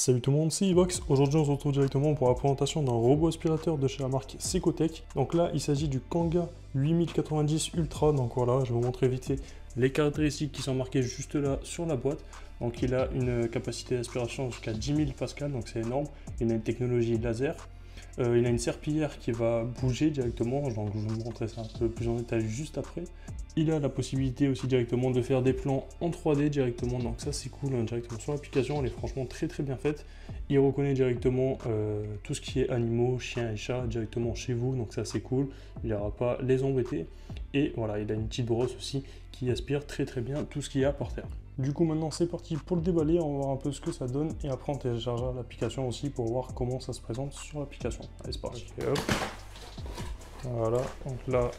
Salut tout le monde, c'est Ivox. Aujourd'hui on se retrouve directement pour la présentation d'un robot aspirateur de chez la marque Secotech. Donc là il s'agit du Kanga 8090 Ultra. Donc voilà, je vais vous montrer vite fait les caractéristiques qui sont marquées juste là sur la boîte. Donc il a une capacité d'aspiration jusqu'à 10 000 pascal, donc c'est énorme. Il a une technologie laser. Il a une serpillière qui va bouger directement, donc je vais vous montrer ça un peu plus en détail juste après. Il a la possibilité aussi directement de faire des plans en 3D directement, donc ça c'est cool, hein, directement sur l'application, elle est franchement très bien faite. Il reconnaît directement tout ce qui est animaux, chiens et chats directement chez vous, donc ça c'est cool, il n'ira pas les embêter. Et voilà, il a une petite brosse aussi qui aspire très bien tout ce qu'il y a par terre. Du coup maintenant c'est parti pour le déballer, on va voir un peu ce que ça donne et après on téléchargera l'application aussi pour voir comment ça se présente sur l'application. Allez c'est parti. Et hop. Voilà, donc là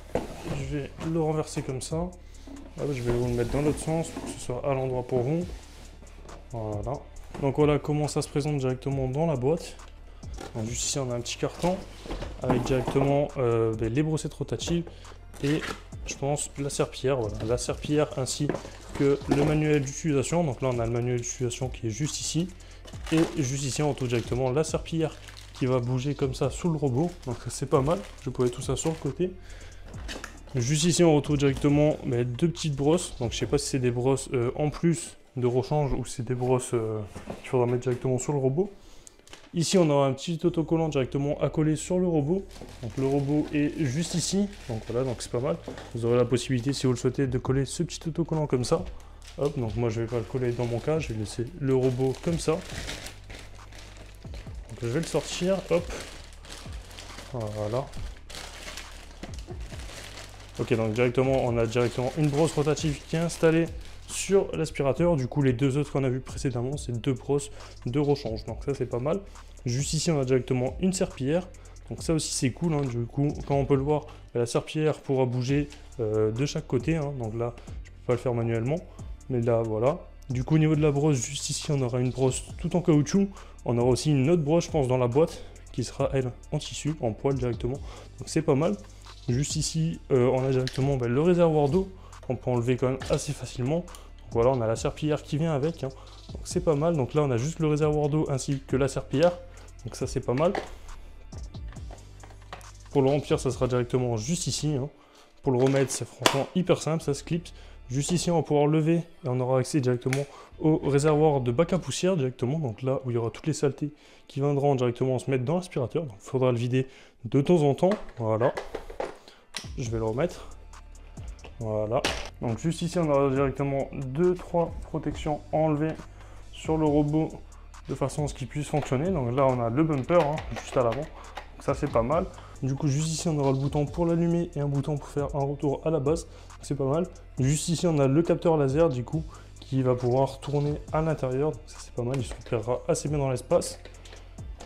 je vais le renverser comme ça. Hop, je vais vous le mettre dans l'autre sens pour que ce soit à l'endroit pour vous. Voilà. Donc voilà comment ça se présente directement dans la boîte. Donc juste ici on a un petit carton avec directement les brossettes rotatives et je pense la serpillière, voilà, la serpillière ainsi que le manuel d'utilisation. Donc là on a le manuel d'utilisation qui est juste ici et juste ici on retrouve directement la serpillière qui va bouger comme ça sous le robot, donc c'est pas mal. Je pourrais tout ça sur le côté. Juste ici on retrouve directement deux petites brosses, donc je sais pas si c'est des brosses en plus de rechange ou c'est des brosses qu'il faudra mettre directement sur le robot. Ici, on aura un petit autocollant directement à coller sur le robot. Donc le robot est juste ici. Donc voilà, donc c'est pas mal. Vous aurez la possibilité, si vous le souhaitez, de coller ce petit autocollant comme ça. Hop, donc moi je vais pas le coller dans mon cas, je vais laisser le robot comme ça. Donc je vais le sortir, hop. Voilà. Ok, donc directement, on a directement une brosse rotative qui est installée sur l'aspirateur. Du coup les deux autres qu'on a vu précédemment, c'est deux brosses de rechange, donc ça c'est pas mal. Juste ici on a directement une serpillière, donc ça aussi c'est cool, hein. Du coup quand on peut le voir, la serpillière pourra bouger de chaque côté, hein. Donc là je peux pas le faire manuellement, mais là voilà. Du coup au niveau de la brosse, juste ici on aura une brosse tout en caoutchouc. On aura aussi une autre brosse je pense dans la boîte qui sera elle en tissu, en poil directement, donc c'est pas mal. Juste ici on a directement le réservoir d'eau qu'on peut enlever quand même assez facilement. Donc voilà, on a la serpillière qui vient avec, hein. Donc c'est pas mal. Donc là on a juste le réservoir d'eau ainsi que la serpillière, donc ça c'est pas mal. Pour le remplir ça sera directement juste ici, hein. Pour le remettre c'est franchement hyper simple, ça se clipse. Juste ici on va pouvoir lever et on aura accès directement au réservoir de bac à poussière directement, donc là où il y aura toutes les saletés qui viendront directement se mettre dans l'aspirateur. Donc il faudra le vider de temps en temps. Voilà, je vais le remettre. Voilà, donc juste ici on aura directement 2-3 protections enlevées sur le robot de façon à ce qu'il puisse fonctionner. Donc là on a le bumper, hein, juste à l'avant, donc ça c'est pas mal. Du coup juste ici on aura le bouton pour l'allumer et un bouton pour faire un retour à la base, c'est pas mal. Juste ici on a le capteur laser du coup qui va pouvoir tourner à l'intérieur, donc ça c'est pas mal, il se repérera assez bien dans l'espace.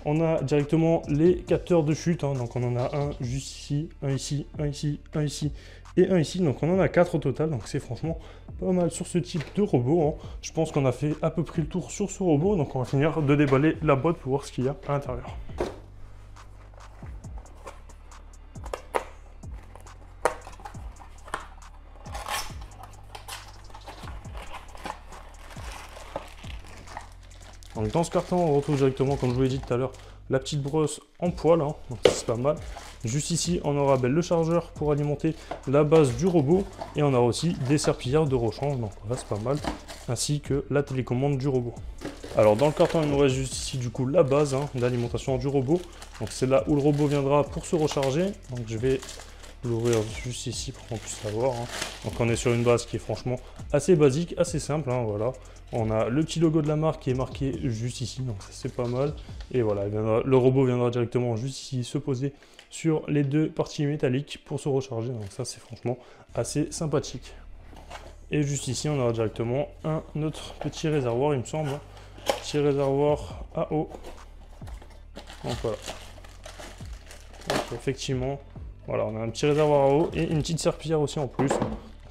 On a directement les capteurs de chute, hein, donc on en a un juste ici, un ici, un ici, un ici et un ici, donc on en a 4 au total, donc c'est franchement pas mal sur ce type de robot, hein. Je pense qu'on a fait à peu près le tour sur ce robot, donc on va finir de déballer la boîte pour voir ce qu'il y a à l'intérieur. Donc dans ce carton on retrouve directement, comme je vous l'ai dit tout à l'heure, la petite brosse en poil, hein, donc c'est pas mal. Juste ici on aura le chargeur pour alimenter la base du robot et on aura aussi des serpillières de rechange, donc voilà c'est pas mal, ainsi que la télécommande du robot. Alors dans le carton il nous reste juste ici du coup la base, hein, d'alimentation du robot, donc c'est là où le robot viendra pour se recharger. Donc je vais l'ouvrir juste ici pour qu'on puisse la voir, hein. Donc on est sur une base qui est franchement assez basique, assez simple, hein, voilà. On a le petit logo de la marque qui est marqué juste ici, donc ça c'est pas mal. Et voilà, le robot viendra directement juste ici se poser sur les deux parties métalliques pour se recharger, donc ça c'est franchement assez sympathique. Et juste ici on aura directement un autre petit réservoir il me semble, petit réservoir à eau. Donc voilà, donc, effectivement voilà, on a un petit réservoir à eau et une petite serpillière aussi en plus.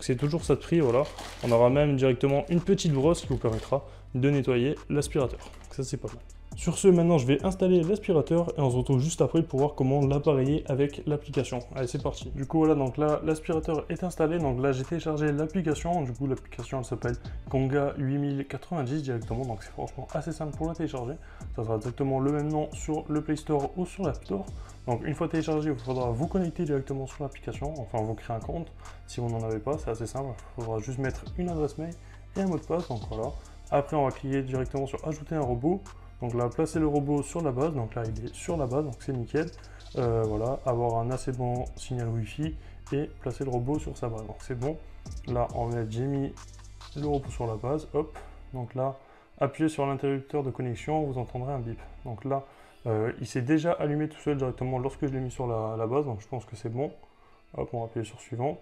C'est toujours ça de prix, voilà. On aura même directement une petite brosse qui vous permettra de nettoyer l'aspirateur. Ça c'est pas mal. Sur ce, maintenant je vais installer l'aspirateur et on se retrouve juste après pour voir comment l'appareiller avec l'application. Allez, c'est parti. Du coup voilà, donc là l'aspirateur est installé, donc là j'ai téléchargé l'application. Du coup l'application elle s'appelle Kanga 8090 directement, donc c'est franchement assez simple pour la télécharger. Ça sera exactement le même nom sur le Play Store ou sur l'App Store. Donc une fois téléchargé, il faudra vous connecter directement sur l'application, enfin vous créer un compte si vous n'en avez pas, c'est assez simple. Il faudra juste mettre une adresse mail et un mot de passe, donc voilà. Après on va cliquer directement sur ajouter un robot. Donc là, placer le robot sur la base, donc là il est sur la base, donc c'est nickel. Voilà, avoir un assez bon signal Wi-Fi et placer le robot sur sa base, donc c'est bon. Là, j'ai mis le robot sur la base, hop. Donc là, appuyez sur l'interrupteur de connexion, vous entendrez un bip. Donc là, il s'est déjà allumé tout seul directement lorsque je l'ai mis sur la base, donc je pense que c'est bon. Hop, on va appuyer sur suivant.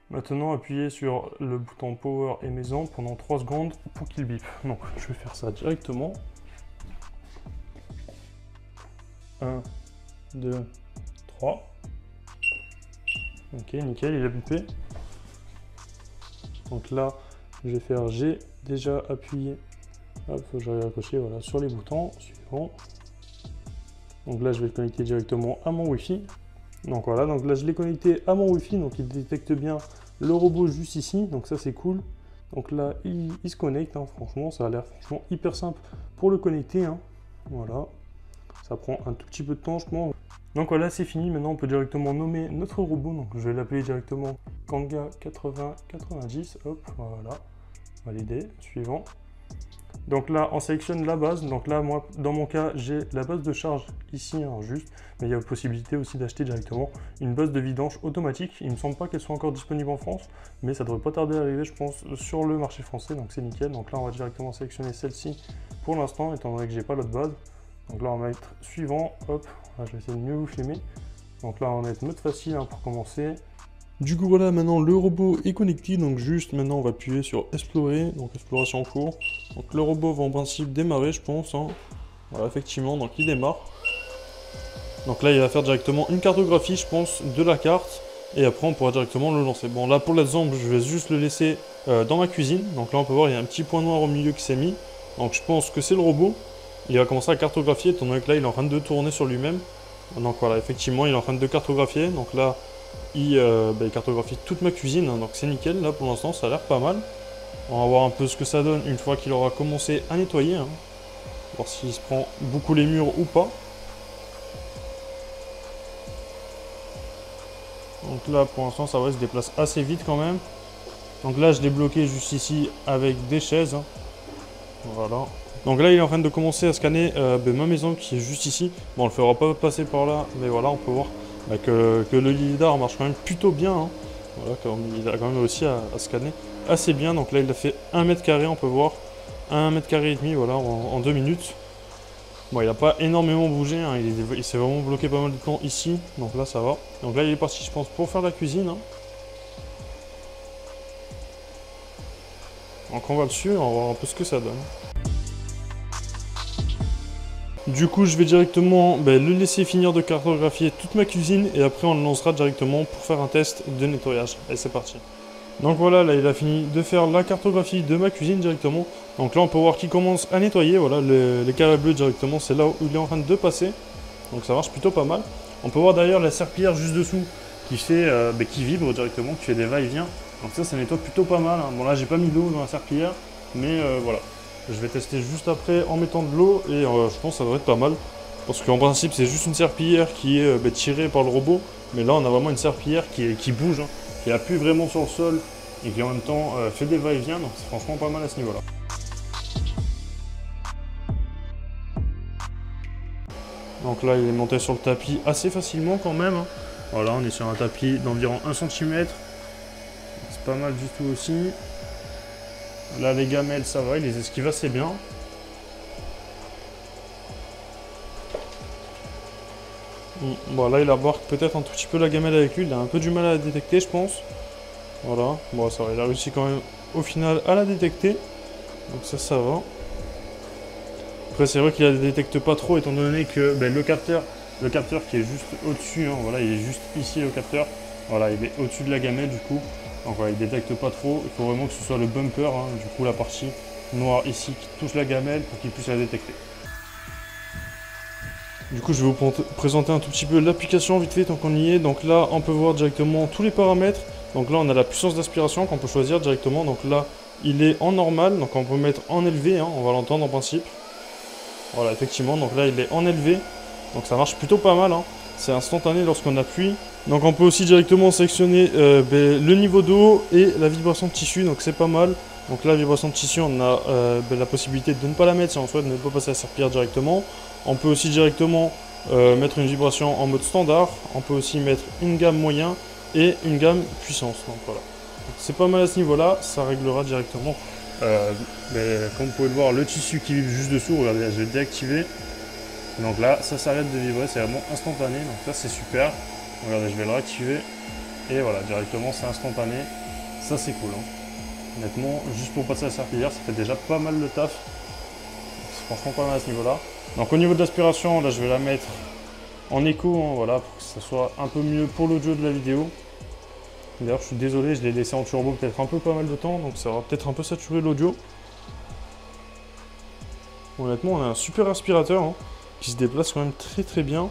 Maintenant, appuyez sur le bouton Power et Maison pendant 3 secondes pour qu'il bip. Donc, je vais faire ça directement. 1, 2, 3. Ok, nickel, il a bipé. Donc là, je vais faire j'ai déjà appuyé. Hop, faut que j'arrive à accrocher, voilà, sur les boutons. Suivant. Donc là, je vais le connecter directement à mon Wi-Fi. Donc voilà, donc là, je l'ai connecté à mon Wi-Fi. Donc il détecte bien le robot juste ici. Donc ça, c'est cool. Donc là, il se connecte. Hein, franchement, ça a l'air franchement hyper simple pour le connecter. Hein. Voilà. Ça prend un tout petit peu de temps, je pense. Donc voilà, c'est fini. Maintenant, on peut directement nommer notre robot. Donc je vais l'appeler directement Kanga 8090. Hop, voilà. Validé. Suivant. Donc là, on sélectionne la base. Donc là, moi, dans mon cas, j'ai la base de charge ici, hein, juste. Mais il y a la possibilité aussi d'acheter directement une base de vidange automatique. Il ne me semble pas qu'elle soit encore disponible en France, mais ça devrait pas tarder à arriver, je pense, sur le marché français. Donc c'est nickel. Donc là, on va directement sélectionner celle-ci pour l'instant, étant donné que j'ai pas l'autre base. Donc là, on va mettre suivant. Hop, là, je vais essayer de mieux vous filmer. Donc là, on va mettre mode facile hein, pour commencer. Du coup voilà, maintenant le robot est connecté, donc juste maintenant on va appuyer sur explorer, donc exploration en cours. Donc le robot va en principe démarrer je pense, hein. Voilà effectivement, donc il démarre. Donc là il va faire directement une cartographie je pense de la carte, et après on pourra directement le lancer. Bon là pour l'exemple je vais juste le laisser dans ma cuisine, donc là on peut voir il y a un petit point noir au milieu qui s'est mis. Donc je pense que c'est le robot, il va commencer à cartographier étant donné que là il est en train de tourner sur lui-même. Donc voilà effectivement il est en train de cartographier, donc là il cartographie toute ma cuisine, hein, donc c'est nickel, là pour l'instant ça a l'air pas mal. On va voir un peu ce que ça donne une fois qu'il aura commencé à nettoyer, hein. Voir s'il se prend beaucoup les murs ou pas. Donc là pour l'instant ça va, il se déplace assez vite quand même. Donc là je l'ai bloqué juste ici avec des chaises, hein. Voilà. Donc là il est en train de commencer à scanner ma maison qui est juste ici. Bon on le fera pas passer par là, mais voilà on peut voir que le lidar marche quand même plutôt bien, hein. Voilà, il a quand même réussi à scanner assez bien. Donc là il a fait 1 mètre carré, on peut voir 1 mètre carré et demi, voilà, en 2 minutes. Bon il n'a pas énormément bougé, hein. Il s'est vraiment bloqué pas mal de temps ici, donc là ça va. Donc là il est parti je pense pour faire la cuisine, hein. Donc on va dessus, on va voir un peu ce que ça donne. Du coup, je vais directement le laisser finir de cartographier toute ma cuisine et après on le lancera directement pour faire un test de nettoyage. Et c'est parti. Donc voilà, là il a fini de faire la cartographie de ma cuisine directement. Donc là on peut voir qu'il commence à nettoyer. Voilà, les carrés bleus directement, c'est là où il est en train de passer. Donc ça marche plutôt pas mal. On peut voir d'ailleurs la serpillière juste dessous qui fait, qui vibre directement, qui fait des va-et-vient. Donc ça nettoie plutôt pas mal, hein. Bon là j'ai pas mis d'eau dans la serpillière, mais voilà. Je vais tester juste après en mettant de l'eau et je pense que ça devrait être pas mal. Parce qu'en principe c'est juste une serpillière qui est tirée par le robot. Mais là on a vraiment une serpillière qui bouge, hein, qui appuie vraiment sur le sol et qui en même temps fait des va-et-vient. Donc c'est franchement pas mal à ce niveau-là. Donc là il est monté sur le tapis assez facilement quand même, hein. Voilà, on est sur un tapis d'environ 1 cm. C'est pas mal du tout aussi. Là les gamelles ça va, il les esquive assez bien. Bon là il embarque peut-être un tout petit peu la gamelle avec lui, il a un peu du mal à la détecter je pense. Voilà, bon ça va, il a réussi quand même au final à la détecter. Donc ça va. Après c'est vrai qu'il la détecte pas trop étant donné que le capteur qui est juste au-dessus, hein, voilà, il est juste ici le capteur. Voilà, il est au-dessus de la gamelle du coup. Donc voilà, il détecte pas trop, il faut vraiment que ce soit le bumper, hein, du coup la partie noire ici qui touche la gamelle pour qu'il puisse la détecter. Du coup, je vais vous présenter un tout petit peu l'application vite fait tant qu'on y est. Donc là, on peut voir directement tous les paramètres. Donc là, on a la puissance d'aspiration qu'on peut choisir directement. Donc là, il est en normal, donc on peut mettre en élevé, hein, on va l'entendre en principe. Voilà, effectivement, donc là, il est en élevé. Donc ça marche plutôt pas mal, hein. C'est instantané lorsqu'on appuie. Donc on peut aussi directement sélectionner le niveau d'eau et la vibration de tissu, donc c'est pas mal. Donc là, la vibration de tissu, on a la possibilité de ne pas la mettre si on souhaite ne pas passer à la serpillière directement. On peut aussi directement mettre une vibration en mode standard. On peut aussi mettre une gamme moyen et une gamme puissance. Donc voilà. C'est pas mal à ce niveau-là, ça réglera directement. Comme vous pouvez le voir, le tissu qui vibre juste dessous, regardez, je l'ai déactivé. Donc là, ça s'arrête de vibrer, c'est vraiment instantané, donc ça c'est super. Regardez, je vais le réactiver. Et voilà, directement c'est instantané. Ça c'est cool, hein. Honnêtement, juste pour passer à la serpillière, ça fait déjà pas mal le taf. C'est franchement pas mal à ce niveau-là. Donc au niveau de l'aspiration, là je vais la mettre en écho, hein, voilà, pour que ça soit un peu mieux pour l'audio de la vidéo. D'ailleurs, je suis désolé, je l'ai laissé en turbo peut-être un peu pas mal de temps, donc ça va peut-être un peu saturer l'audio. Honnêtement, on a un super aspirateur, hein, qui se déplace quand même très très bien.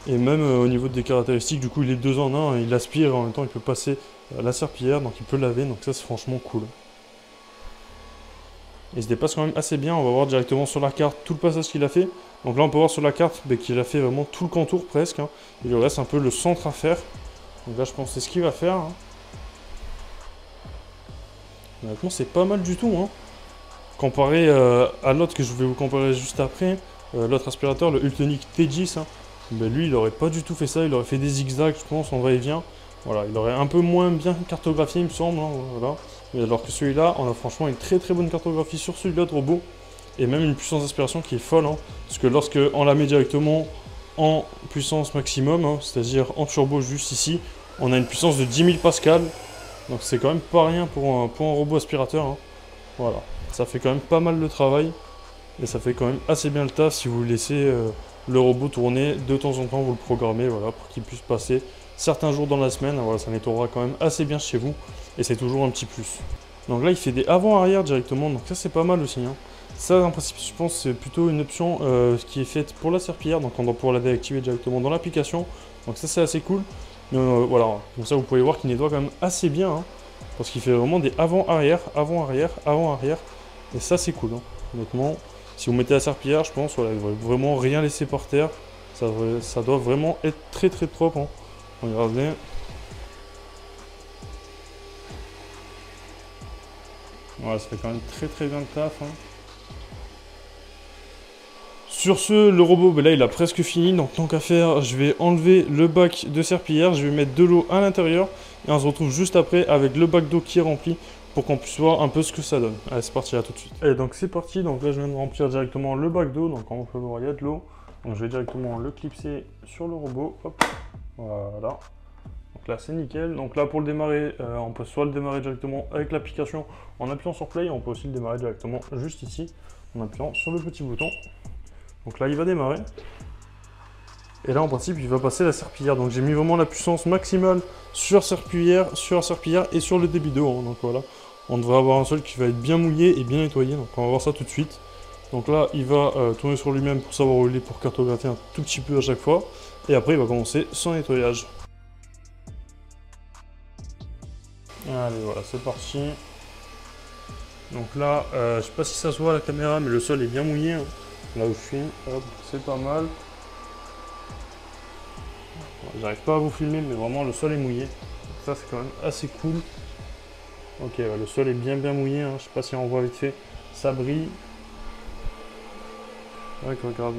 Et même au niveau des caractéristiques, du coup, il est 2 en 1, il aspire et en même temps il peut passer la serpillière, donc il peut laver, donc ça c'est franchement cool. Il se déplace quand même assez bien, on va voir directement sur la carte tout le passage qu'il a fait. Donc là on peut voir sur la carte qu'il a fait vraiment tout le contour presque, hein. Il lui reste un peu le centre à faire. Donc là je pense que c'est ce qu'il va faire, hein. Honnêtement c'est pas mal du tout, hein. Comparé à l'autre que je vais vous comparer juste après, l'autre aspirateur, le Ultonic T10, hein, ben lui il aurait pas du tout fait ça, il aurait fait des zigzags je pense en va-et-vient. Voilà, il aurait un peu moins bien cartographié il me semble, hein, voilà. Mais alors que celui-là, on a franchement une très très bonne cartographie sur celui-là de robot. Et même une puissance d'aspiration qui est folle, hein, parce que lorsque on la met directement en puissance maximum, hein, c'est-à-dire en turbo juste ici, on a une puissance de 10 000 pascal. Donc c'est quand même pas rien pour un robot aspirateur, hein. Voilà, ça fait quand même pas mal de travail. Et ça fait quand même assez bien le taf si vous laissez le robot tourner de temps en temps, vous le programmez, voilà, pour qu'il puisse passer certains jours dans la semaine. Voilà, ça nettoiera quand même assez bien chez vous et c'est toujours un petit plus. Donc là il fait des avant-arrière directement, donc ça c'est pas mal aussi, hein. Ça en principe je pense c'est plutôt une option qui est faite pour la serpillière, donc on doit pouvoir la désactiver directement dans l'application. Donc ça c'est assez cool. Mais voilà, comme ça vous pouvez voir qu'il nettoie quand même assez bien, hein, parce qu'il fait vraiment des avant-arrière, avant-arrière, avant-arrière. Et ça c'est cool, hein. Honnêtement, si vous mettez la serpillière, je pense, voilà, il ne devrait vraiment rien laisser par terre. Ça doit vraiment être très très propre, hein. Regardez. Voilà, ça fait quand même très très bien le taf, hein. Sur ce, le robot, ben là il a presque fini, donc tant qu'à faire, je vais enlever le bac de serpillière, je vais mettre de l'eau à l'intérieur, et on se retrouve juste après avec le bac d'eau qui est rempli, pour qu'on puisse voir un peu ce que ça donne. Allez, c'est parti, à tout de suite. Et donc c'est parti, donc là je viens de remplir directement le bac d'eau, donc comme on peut voir, il y a de l'eau. Donc je vais directement le clipser sur le robot, hop, voilà. Donc là c'est nickel. Donc là pour le démarrer, on peut soit le démarrer directement avec l'application en appuyant sur play, on peut aussi le démarrer directement juste ici, en appuyant sur le petit bouton. Donc là il va démarrer. Et là en principe il va passer la serpillière. Donc j'ai mis vraiment la puissance maximale sur serpillière et sur le débit d'eau, hein. Donc voilà, on devrait avoir un sol qui va être bien mouillé et bien nettoyé. Donc on va voir ça tout de suite. Donc là il va tourner sur lui-même pour savoir où il est, pour cartographier un tout petit peu à chaque fois. Et après il va commencer son nettoyage. Allez voilà, c'est parti. Donc là, je sais pas si ça se voit à la caméra, mais le sol est bien mouillé, hein. Là où je suis, hop, c'est pas mal. J'arrive pas à vous filmer, mais vraiment le sol est mouillé. Donc ça c'est quand même assez cool. Ok, ouais, le sol est bien mouillé, hein. Je sais pas si on voit vite fait. Ça brille. Ouais, regardez.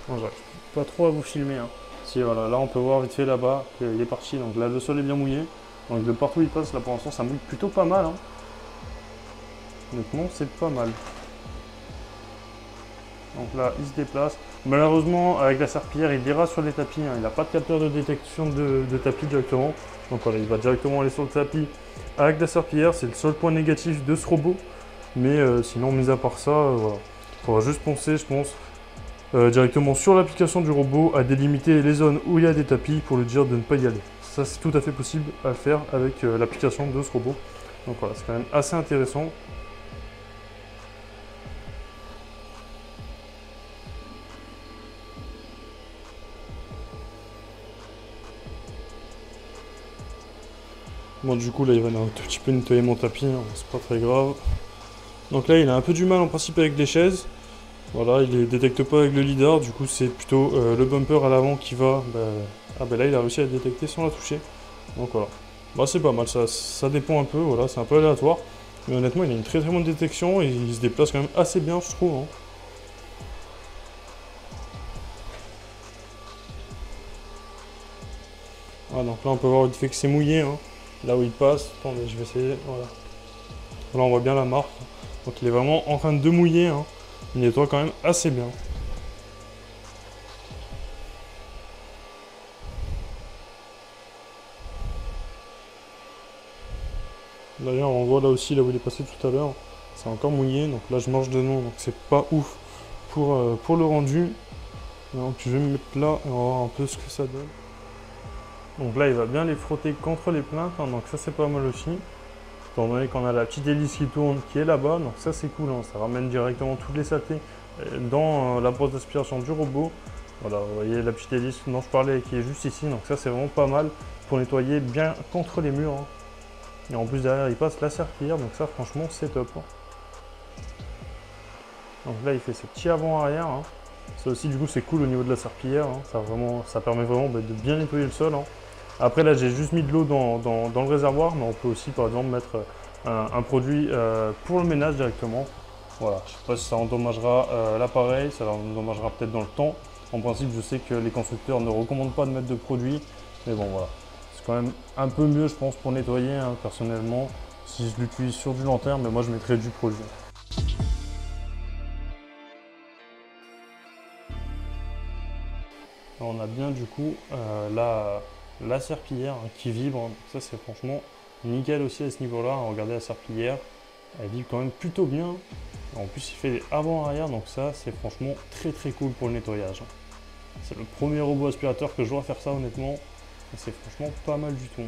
Non, j'arrive pas trop à vous filmer, hein. Si voilà, là on peut voir vite fait là-bas qu'il est parti. Donc là le sol est bien mouillé. Donc de partout où il passe, là pour l'instant ça mouille plutôt pas mal, hein. Honnêtement, c'est pas mal. Donc là, il se déplace. Malheureusement, avec la serpillière, il ira sur les tapis, hein. Il n'a pas de capteur de détection de tapis directement. Donc voilà, il va directement aller sur le tapis avec la serpillière. C'est le seul point négatif de ce robot. Mais sinon, mis à part ça, voilà. Il faudra juste penser, je pense, directement sur l'application du robot à délimiter les zones où il y a des tapis pour lui dire de ne pas y aller. Ça, c'est tout à fait possible à faire avec l'application de ce robot. Donc voilà, c'est quand même assez intéressant. Bon, du coup, là, il va un tout petit peu nettoyer mon tapis, hein, c'est pas très grave. Donc là, il a un peu du mal en principe avec les chaises. Voilà, il les détecte pas avec le lidar, du coup, c'est plutôt le bumper à l'avant qui va... Ah ben là, il a réussi à le détecter sans la toucher. Donc voilà. Bah, c'est pas mal, ça dépend un peu, voilà, c'est un peu aléatoire. Mais honnêtement, il a une très très bonne détection et il se déplace quand même assez bien, je trouve. Hein. Ah, donc là, on peut voir vite fait que c'est mouillé. Hein. Là où il passe, attendez, je vais essayer. Voilà. Là, on voit bien la marque. Donc il est vraiment en train de mouiller. Hein. Il nettoie quand même assez bien. D'ailleurs, on voit là aussi, là où il est passé tout à l'heure, c'est encore mouillé. Donc là, je marche dedans, donc c'est pas ouf pour le rendu. Donc je vais me mettre là et on va voir un peu ce que ça donne. Donc là, il va bien les frotter contre les plaintes, hein, donc ça c'est pas mal aussi. Étant donné qu'on a la petite hélice qui tourne qui est là-bas, donc ça c'est cool, hein, ça ramène directement toutes les saletés dans la brosse d'aspiration du robot. Voilà, vous voyez la petite hélice dont je parlais qui est juste ici, donc ça c'est vraiment pas mal pour nettoyer bien contre les murs. Hein. Et en plus derrière il passe la serpillière, donc ça franchement c'est top. Hein. Donc là il fait ses petits avant-arrière. Hein. Ça aussi du coup c'est cool au niveau de la serpillière, hein. Ça permet vraiment de bien nettoyer le sol. Hein. Après là j'ai juste mis de l'eau dans le réservoir, mais on peut aussi par exemple mettre un produit pour le ménage directement. Voilà, je ne sais pas si ça endommagera l'appareil, ça l'endommagera peut-être dans le temps. En principe je sais que les constructeurs ne recommandent pas de mettre de produit, mais bon voilà. C'est quand même un peu mieux je pense pour nettoyer hein, personnellement, si je l'utilise sur du long terme, mais moi je mettrais du produit. On a bien du coup la serpillière hein, qui vibre, hein. Ça c'est franchement nickel aussi à ce niveau-là. Regardez la serpillière, elle vibre quand même plutôt bien. En plus il fait des avant-arrière, donc ça c'est franchement très très cool pour le nettoyage. Hein. C'est le premier robot aspirateur que je dois faire ça honnêtement. C'est franchement pas mal du tout.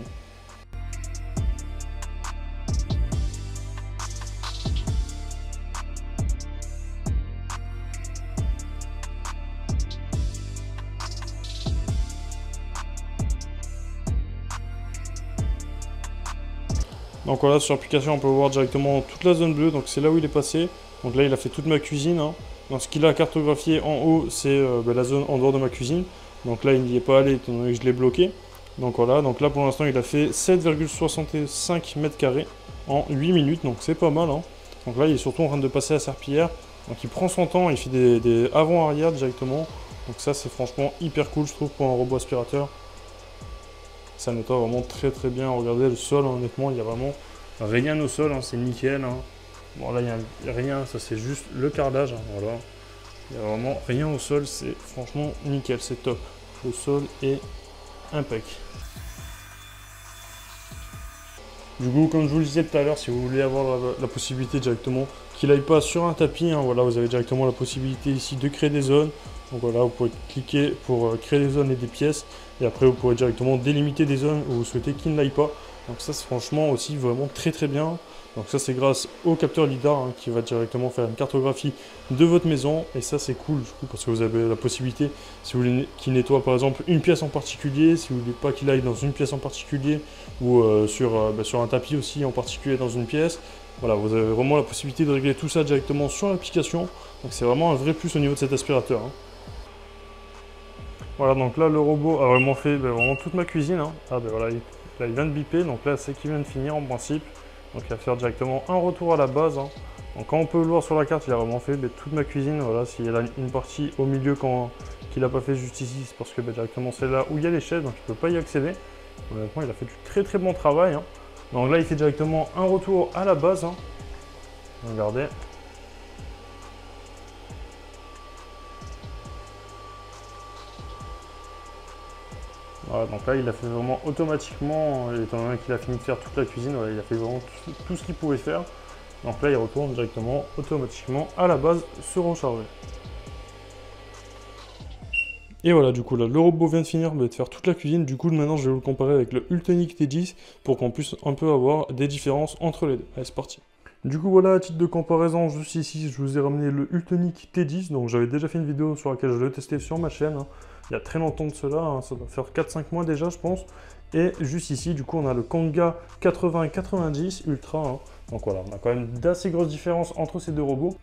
Donc voilà, sur l'application, on peut voir directement toute la zone bleue. Donc c'est là où il est passé. Donc là, il a fait toute ma cuisine. Hein. Donc ce qu'il a cartographié en haut, c'est la zone en dehors de ma cuisine. Donc là, il n'y est pas allé étant donné que je l'ai bloqué. Donc voilà, donc là pour l'instant, il a fait 7,65 mètres carrés en 8 minutes. Donc c'est pas mal. Hein. Donc là, il est surtout en train de passer à serpillière. Donc il prend son temps, il fait des avant-arrière directement. Donc ça, c'est franchement hyper cool, je trouve, pour un robot aspirateur. Ça nettoie vraiment très très bien. Regardez le sol, hein, honnêtement, il n'y a vraiment rien au sol, hein, c'est nickel. Hein. Bon là, il n'y a rien, ça c'est juste le carrelage. Hein, voilà. Il n'y a vraiment rien au sol, c'est franchement nickel, c'est top. Le sol est impec. Du coup, comme je vous le disais tout à l'heure, si vous voulez avoir la possibilité directement qu'il n'aille pas sur un tapis, hein, voilà, vous avez directement la possibilité ici de créer des zones. Donc voilà, vous pouvez cliquer pour créer des zones et des pièces. Et après, vous pourrez directement délimiter des zones où vous souhaitez qu'il n'aille pas. Donc ça, c'est franchement aussi vraiment très très bien. Donc ça, c'est grâce au capteur LiDAR hein, qui va directement faire une cartographie de votre maison. Et ça, c'est cool du coup, parce que vous avez la possibilité, si vous voulez qu'il nettoie par exemple une pièce en particulier, si vous voulez pas qu'il aille dans une pièce en particulier, ou sur un tapis aussi en particulier dans une pièce. Voilà, vous avez vraiment la possibilité de régler tout ça directement sur l'application. Donc c'est vraiment un vrai plus au niveau de cet aspirateur. Hein. Voilà, donc là le robot a vraiment fait vraiment toute ma cuisine. Hein. Ah, voilà, là, il vient de biper, donc là c'est qu'il vient de finir en principe. Donc il va faire directement un retour à la base. Hein. Donc quand on peut le voir sur la carte, il a vraiment fait toute ma cuisine. Voilà, s'il y a une partie au milieu qu'il n'a pas fait juste ici, c'est parce que directement c'est là où il y a les chaises, donc il ne peut pas y accéder. Honnêtement, il a fait du très très bon travail. Hein. Donc là il fait directement un retour à la base. Hein. Regardez. Voilà, donc là, il a fait vraiment automatiquement, étant donné qu'il a fini de faire toute la cuisine, voilà, il a fait vraiment tout ce qu'il pouvait faire. Donc là, il retourne directement, automatiquement, à la base, se recharger. Et voilà, du coup, là, le robot vient de finir de faire toute la cuisine. Du coup, maintenant, je vais vous le comparer avec le Ultonic T10 pour qu'on puisse un peu avoir des différences entre les deux. Allez, c'est parti. Du coup, voilà, à titre de comparaison, juste ici, je vous ai ramené le Ultonic T10. Donc, j'avais déjà fait une vidéo sur laquelle je le testais sur ma chaîne. Hein. Il y a très longtemps de cela, hein, ça doit faire 4-5 mois déjà, je pense. Et juste ici, du coup, on a le Kanga 80-90 Ultra. Hein. Donc voilà, on a quand même d'assez grosses différences entre ces deux robots.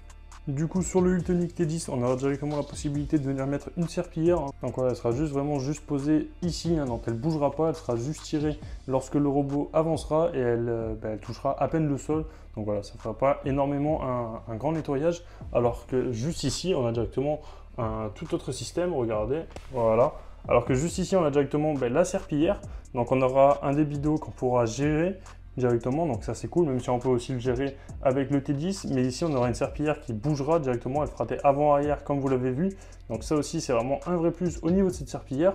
Du coup, sur le Ultonic T10, on aura directement la possibilité de venir mettre une serpillière. Hein. Donc voilà, elle sera juste posée ici. Hein. Donc elle ne bougera pas, elle sera juste tirée lorsque le robot avancera et elle touchera à peine le sol. Donc voilà, ça ne fera pas énormément un grand nettoyage. Alors que juste ici, on a directement un tout autre système. Regardez, voilà. Alors que juste ici, on a directement la serpillière. Donc on aura un débit d'eau qu'on pourra gérer directement, donc ça c'est cool, même si on peut aussi le gérer avec le T10, mais ici on aura une serpillière qui bougera directement, elle fera des avant-arrière comme vous l'avez vu, donc ça aussi c'est vraiment un vrai plus au niveau de cette serpillière,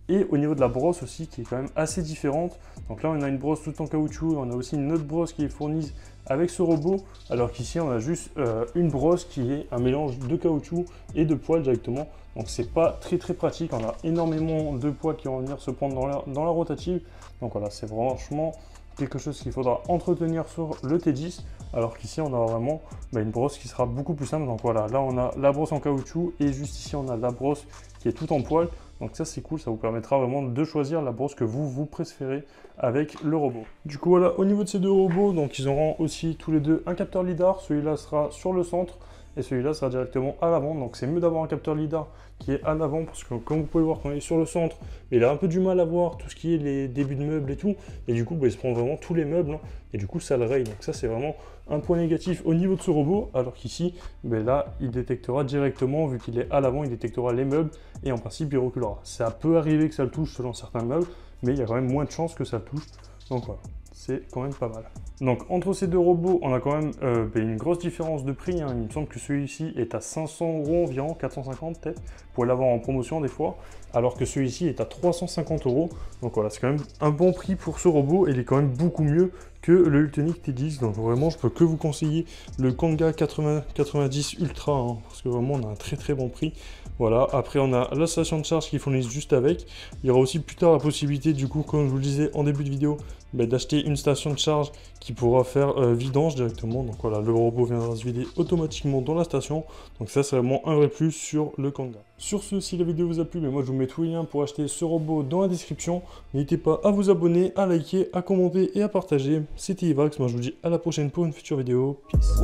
et au niveau de la brosse aussi qui est quand même assez différente. Donc là on a une brosse tout en caoutchouc, on a aussi une autre brosse qui est fournie avec ce robot, alors qu'ici on a juste une brosse qui est un mélange de caoutchouc et de poils directement, donc c'est pas très pratique, on a énormément de poils qui vont venir se prendre dans la rotative, donc voilà, c'est franchement quelque chose qu'il faudra entretenir sur le T10, alors qu'ici on a vraiment une brosse qui sera beaucoup plus simple. Donc voilà, là on a la brosse en caoutchouc et juste ici on a la brosse qui est tout en poil, donc ça c'est cool, ça vous permettra vraiment de choisir la brosse que vous préférez avec le robot. Du coup voilà, au niveau de ces deux robots, donc ils auront aussi tous les deux un capteur lidar, celui-là sera sur le centre et celui-là sera directement à l'avant, donc c'est mieux d'avoir un capteur lidar qui est à l'avant, parce que comme vous pouvez voir quand il est sur le centre, il a un peu du mal à voir tout ce qui est les débuts de meubles et tout, et du coup il se prend vraiment tous les meubles, hein, et du coup ça le raye, donc ça c'est vraiment un point négatif au niveau de ce robot, alors qu'ici, là il détectera directement, vu qu'il est à l'avant, il détectera les meubles, et en principe il reculera. Ça peut arriver que ça le touche selon certains meubles, mais il y a quand même moins de chances que ça le touche, donc voilà. C'est quand même pas mal. Donc entre ces deux robots, on a quand même une grosse différence de prix. Hein. Il me semble que celui-ci est à 500 € environ, 450 peut-être. Vous pouvez l'avoir en promotion des fois. Alors que celui-ci est à 350 €. Donc voilà, c'est quand même un bon prix pour ce robot. Et il est quand même beaucoup mieux que le Ultonic T10. Donc vraiment, je peux que vous conseiller le Kanga 80-90 Ultra. Hein, parce que vraiment, on a un très bon prix. Voilà, après on a la station de charge qui fournissent juste avec. Il y aura aussi plus tard la possibilité, du coup, comme je vous le disais en début de vidéo, d'acheter une station de charge qui pourra faire vidange directement. Donc voilà, le robot viendra se vider automatiquement dans la station. Donc ça, c'est vraiment un vrai plus sur le Kanga. Sur ce, si la vidéo vous a plu, moi je vous mets tous les liens pour acheter ce robot dans la description. N'hésitez pas à vous abonner, à liker, à commenter et à partager. C'était Ivax, moi je vous dis à la prochaine pour une future vidéo. Peace.